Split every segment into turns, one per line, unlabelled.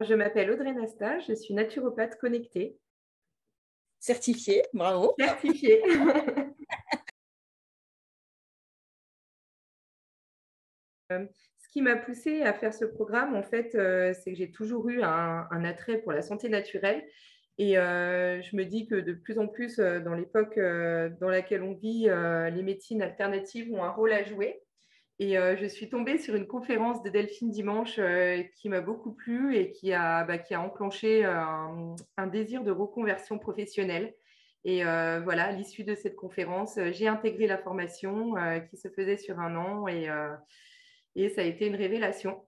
Je m'appelle Audrey Nasta, je suis naturopathe connectée,
Certifié, bravo.
certifiée. Ce qui m'a poussée à faire ce programme, en fait, c'est que j'ai toujours eu un attrait pour la santé naturelle. Et je me dis que de plus en plus, dans l'époque dans laquelle on vit, les médecines alternatives ont un rôle à jouer. Et je suis tombée sur une conférence de Delphine Dimanche qui m'a beaucoup plu et qui a enclenché un désir de reconversion professionnelle. Et voilà, à l'issue de cette conférence, j'ai intégré la formation qui se faisait sur un an et ça a été une révélation.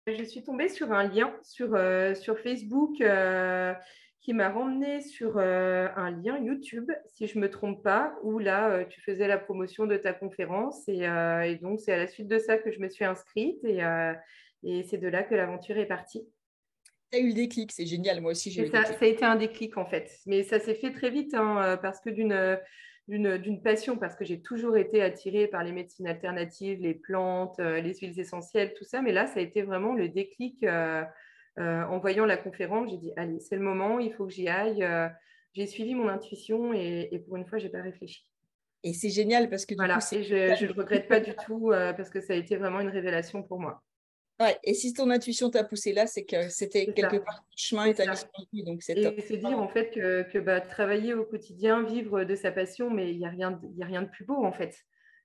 Je suis tombée sur un lien sur Facebook qui m'a ramenée sur un lien YouTube, si je ne me trompe pas, où là, tu faisais la promotion de ta conférence. Et donc, c'est à la suite de ça que je me suis inscrite et c'est de là que l'aventure est partie.
Tu as eu le déclic, c'est génial. Moi aussi, j'ai eu
Et
le
ça,
déclic.
ça a été un déclic en fait. Mais ça s'est fait très vite hein, parce que d'une passion, parce que j'ai toujours été attirée par les médecines alternatives, les plantes, les huiles essentielles, tout ça. Mais là, ça a été vraiment le déclic en voyant la conférence. J'ai dit, allez, c'est le moment, il faut que j'y aille. J'ai suivi mon intuition et pour une fois, je n'ai pas réfléchi.
Et c'est génial parce que du coup,
Voilà,
c'est...
et je ne le regrette pas du tout parce que ça a été vraiment une révélation pour moi.
Ouais. Et si ton intuition t'a poussé là, c'est que c'était
C'est
quelque
ça,
part ton chemin
c'est
et ta
ça.
mission de vie, donc c'est top.
Et se dire
Bravo.
en fait que travailler au quotidien, vivre de sa passion, mais il y a rien de plus beau en fait.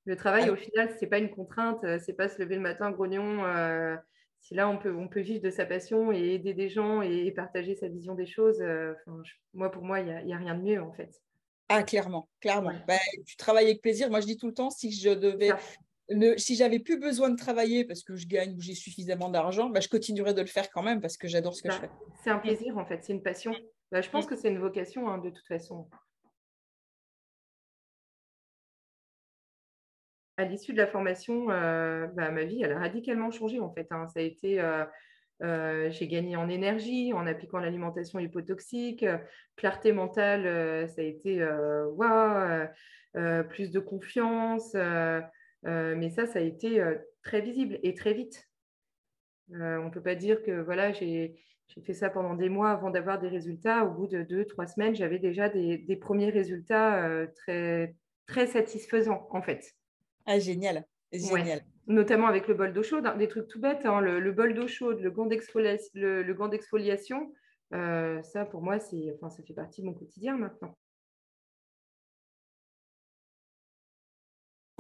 Le travail,
Ah,
au final, c'est pas une contrainte, c'est pas se lever le matin grognon. Si là, on peut vivre de sa passion et aider des gens et partager sa vision des choses, pour moi, il y a rien de mieux en fait.
ah, clairement, clairement.
Ouais,
Bah, tu travailles avec plaisir. Moi, je dis tout le temps,
c'est ça.
si j'avais plus besoin de travailler parce que je gagne ou j'ai suffisamment d'argent, bah, je continuerais de le faire quand même parce que j'adore ce
C'est
que je
ça.
fais.
C'est un
Mm,
plaisir en fait, c'est une passion. Je pense
mm.
que c'est une vocation hein, de toute façon. À l'issue de la formation, ma vie, elle a radicalement changé en fait. Hein. Ça a été j'ai gagné en énergie en appliquant l'alimentation hypotoxique, clarté mentale, ça a été waouh, plus de confiance, mais ça a été très visible et très vite. On ne peut pas dire que voilà, j'ai fait ça pendant des mois avant d'avoir des résultats. Au bout de 2, 3 semaines, j'avais déjà des premiers résultats très, très satisfaisants en fait.
Ah, génial,
Ouais,
génial.
notamment avec le bol d'eau chaude, hein, des trucs tout bêtes, hein, le bol d'eau chaude, le gant d'exfoliation, ça pour moi, ça fait partie de mon quotidien maintenant.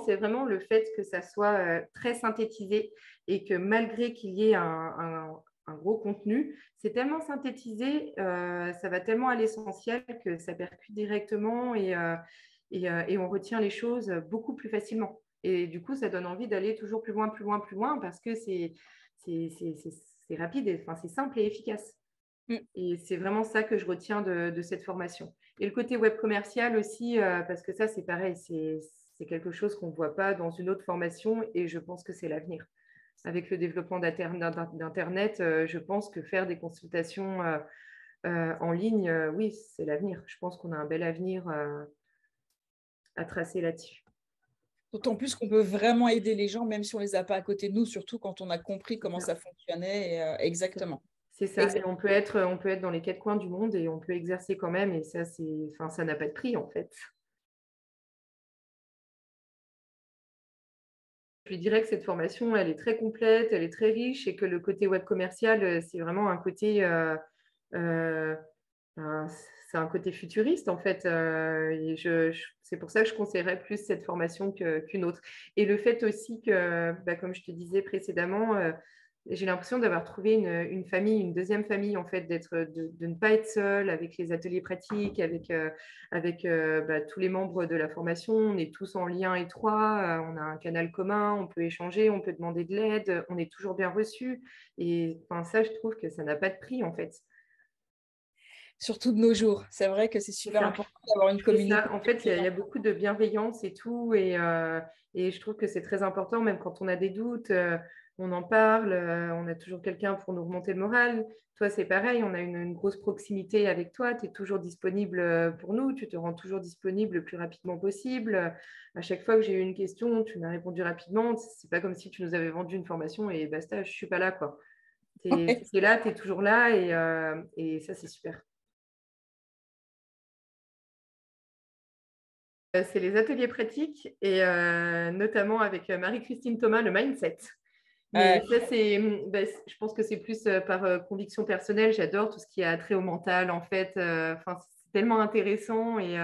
C'est vraiment le fait que ça soit très synthétisé et que malgré qu'il y ait un gros contenu, c'est tellement synthétisé, ça va tellement à l'essentiel que ça percute directement et on retient les choses beaucoup plus facilement. Et du coup, ça donne envie d'aller toujours plus loin, plus loin, plus loin parce que c'est rapide, enfin, c'est simple et efficace.
Mm.
Et c'est vraiment ça que je retiens de cette formation. Et le côté web commercial aussi, parce que ça, c'est pareil, c'est quelque chose qu'on ne voit pas dans une autre formation et je pense que c'est l'avenir. Avec le développement d'Internet, je pense que faire des consultations en ligne, oui, c'est l'avenir. Je pense qu'on a un bel avenir à tracer là-dessus.
D'autant plus qu'on peut vraiment aider les gens, même si on ne les a pas à côté de nous, surtout quand on a compris
C'est
comment
ça.
ça fonctionnait. Exactement.
C'est ça. Et
Exact.
on peut être dans les quatre coins du monde et on peut exercer quand même. Et ça, ça n'a pas de prix en fait. Je lui dirais que cette formation, elle est très complète, elle est très riche et que le côté web commercial, c'est vraiment un côté, euh, un- c'est un côté futuriste en fait. Et c'est pour ça que je conseillerais plus cette formation qu'une autre. Et le fait aussi que, comme je te disais précédemment, j'ai l'impression d'avoir trouvé une famille, une deuxième famille en fait, de ne pas être seule avec les ateliers pratiques, avec tous les membres de la formation. On est tous en lien étroit, on a un canal commun, on peut échanger, on peut demander de l'aide, on est toujours bien reçu. Et enfin, ça, je trouve que ça n'a pas de prix en fait.
Surtout de nos jours. C'est vrai que c'est
C'est
super
ça.
important d'avoir une
C'est
communauté.
ça. En fait, il y a beaucoup de bienveillance et tout. Et je trouve que c'est très important, même quand on a des doutes. on en parle, on a toujours quelqu'un pour nous remonter le moral. Toi, c'est pareil, on a une grosse proximité avec toi, tu es toujours disponible pour nous, tu te rends toujours disponible le plus rapidement possible. À chaque fois que j'ai eu une question, tu m'as répondu rapidement. C'est pas comme si tu nous avais vendu une formation et basta, je suis pas là, quoi. Tu
Ouais.
es là, tu es toujours là et ça, c'est super. C'est les ateliers pratiques et notamment avec Marie-Christine Thomas, le mindset. Mais ça, je pense que c'est plus par conviction personnelle. J'adore tout ce qui a trait au mental, en fait. Enfin, c'est tellement intéressant et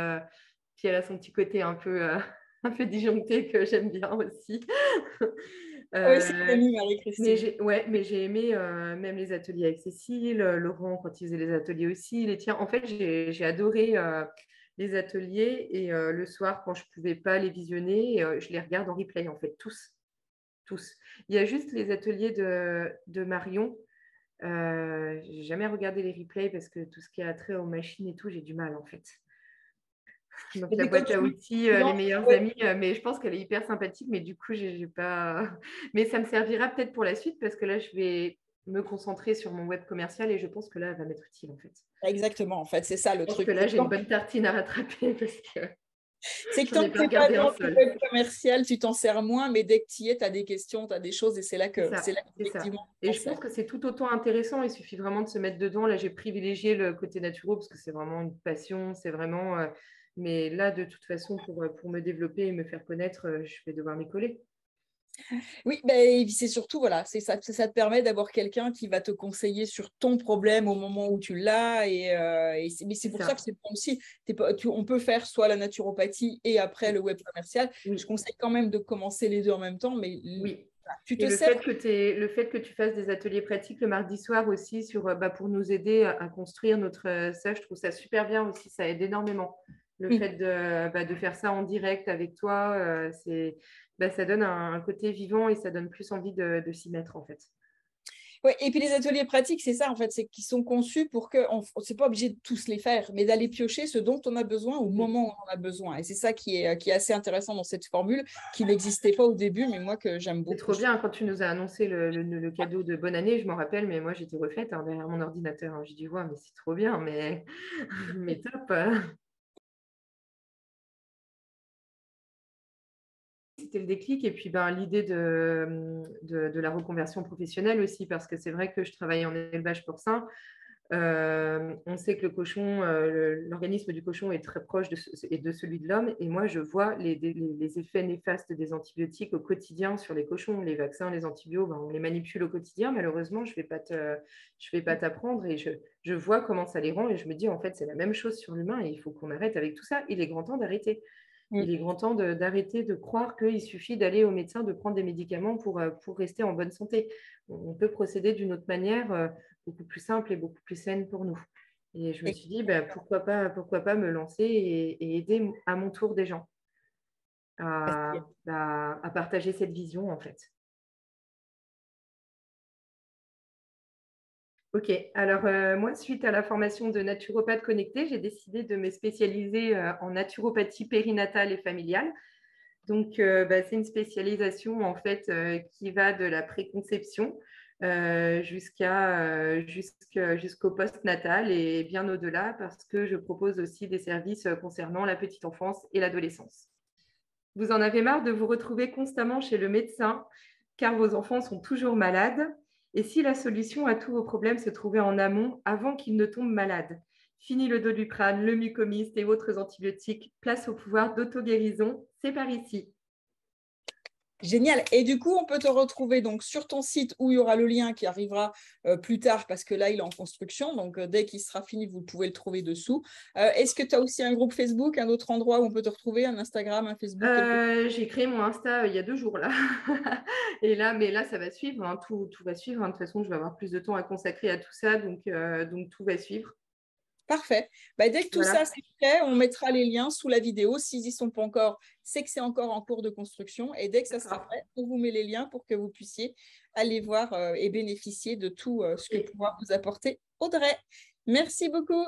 puis elle a son petit côté un peu, un peu disjoncté que j'aime bien aussi.
Ouais, c'est
Euh,
connu,
mais
Marie-Christine.
j'ai aimé même les ateliers avec Cécile, Laurent quand il faisait les ateliers aussi, les tiens. En fait, j'ai adoré les ateliers et le soir, quand je ne pouvais pas les visionner, je les regarde en replay, en fait, tous. Tous. Il y a juste les ateliers de Marion. J'ai jamais regardé les replays parce que tout ce qui a trait aux machines et tout, j'ai du mal, en fait. Donc,
Et
la
puis, comme
boîte à outils,
tu
les
lances,
meilleurs
ouais.
amis, mais je pense qu'elle est hyper sympathique, mais du coup, j'ai pas. Mais ça me servira peut-être pour la suite parce que là, je vais me concentrer sur mon web commercial et je pense que là, elle va m'être utile en fait.
Exactement, en fait, c'est ça le
Je pense que
truc.
là, j'ai une bonne tartine à rattraper parce que
C'est que
j'en
tant
ai
que
pas
tu n'es pas
regardé un
dans le
seul.
web commercial, tu t'en sers moins, mais dès que tu y es, tu as des questions, tu as des choses, et c'est là
C'est ça.
qu'effectivement, tu
Et
t'en
je pense
sers.
que c'est tout autant intéressant. Il suffit vraiment de se mettre dedans. Là, j'ai privilégié le côté naturo parce que c'est vraiment une passion. C'est vraiment. Mais là, de toute façon, pour me développer et me faire connaître, je vais devoir m'y coller.
Oui, ben, c'est surtout, voilà, ça te permet d'avoir quelqu'un qui va te conseiller sur ton problème au moment où tu l'as. Mais c'est
C'est
pour ça que
ça.
c'est bon aussi. On peut faire soit la naturopathie et après le web commercial. Je
Oui.
conseille quand même de commencer les deux en même temps, mais
Oui.
voilà, tu
Et
te sers.
le fait que tu fasses des ateliers pratiques le mardi soir aussi pour nous aider à construire ça, je trouve ça super bien aussi. Ça aide énormément. Le
Oui.
fait de faire ça en direct avec toi, ça donne un côté vivant et ça donne plus envie de s'y mettre en fait.
Ouais, et puis les ateliers pratiques, c'est ça en fait, c'est qu'ils sont conçus pour que c'est pas obligé de tous les faire, mais d'aller piocher ce dont on a besoin au
Oui.
moment où on en a besoin. Et c'est ça qui est assez intéressant dans cette formule, qui n'existait pas au début, mais moi que j'aime
C'est
beaucoup.
trop bien. Quand tu nous as annoncé le cadeau de bonne année, je m'en rappelle, mais moi j'étais refaite derrière mon ordinateur, hein. J'ai dit, ouais, mais c'est trop bien, mais, mais top. C'était le déclic et puis l'idée de la reconversion professionnelle aussi, parce que c'est vrai que je travaillais en élevage porcin. On sait que le cochon, l'organisme du cochon est très proche de celui de l'homme. Et moi, je vois les effets néfastes des antibiotiques au quotidien sur les cochons. Les vaccins, les antibiotiques, on les manipule au quotidien. Malheureusement, je vais pas t'apprendre et je vois comment ça les rend. Et je me dis, en fait, c'est la même chose sur l'humain et il faut qu'on arrête avec tout ça. Il est grand temps d'arrêter.
Mm.
Il est grand temps d'arrêter de croire qu'il suffit d'aller au médecin, de prendre des médicaments pour rester en bonne santé. On peut procéder d'une autre manière, beaucoup plus simple et beaucoup plus saine pour nous. Et je me suis dit, pourquoi pas me lancer et aider à mon tour des gens à partager cette vision, en fait. Ok, alors moi, suite à la formation de naturopathe connectée, j'ai décidé de me spécialiser en naturopathie périnatale et familiale. Donc, c'est une spécialisation en fait qui va de la préconception jusqu'au postnatal et bien au-delà parce que je propose aussi des services concernant la petite enfance et l'adolescence. Vous en avez marre de vous retrouver constamment chez le médecin car vos enfants sont toujours malades. Et si la solution à tous vos problèmes se trouvait en amont avant qu'ils ne tombent malades? Fini le Doliprane, le mucomyste et autres antibiotiques. Place au pouvoir d'auto-guérison. C'est par ici.
Génial. Et du coup, on peut te retrouver donc sur ton site où il y aura le lien qui arrivera plus tard parce que là, il est en construction. Donc, dès qu'il sera fini, vous pouvez le trouver dessous. Est-ce que tu as aussi un groupe Facebook, un autre endroit où on peut te retrouver, un Instagram, un Facebook, quelque chose?
J'ai créé mon Insta il y a 2 jours là. Mais là, ça va suivre, hein. Tout va suivre, hein. De toute façon, je vais avoir plus de temps à consacrer à tout ça, donc tout va suivre.
Parfait. Bah, dès que tout ça
Voilà.
c'est fait, on mettra les liens sous la vidéo. S'ils n'y sont pas encore, c'est que c'est encore en cours de construction. Et dès que ça sera
D'accord.
fait, on vous met les liens pour que vous puissiez aller voir et bénéficier de tout ce que
Ok.
pourra vous apporter Audrey. Merci beaucoup.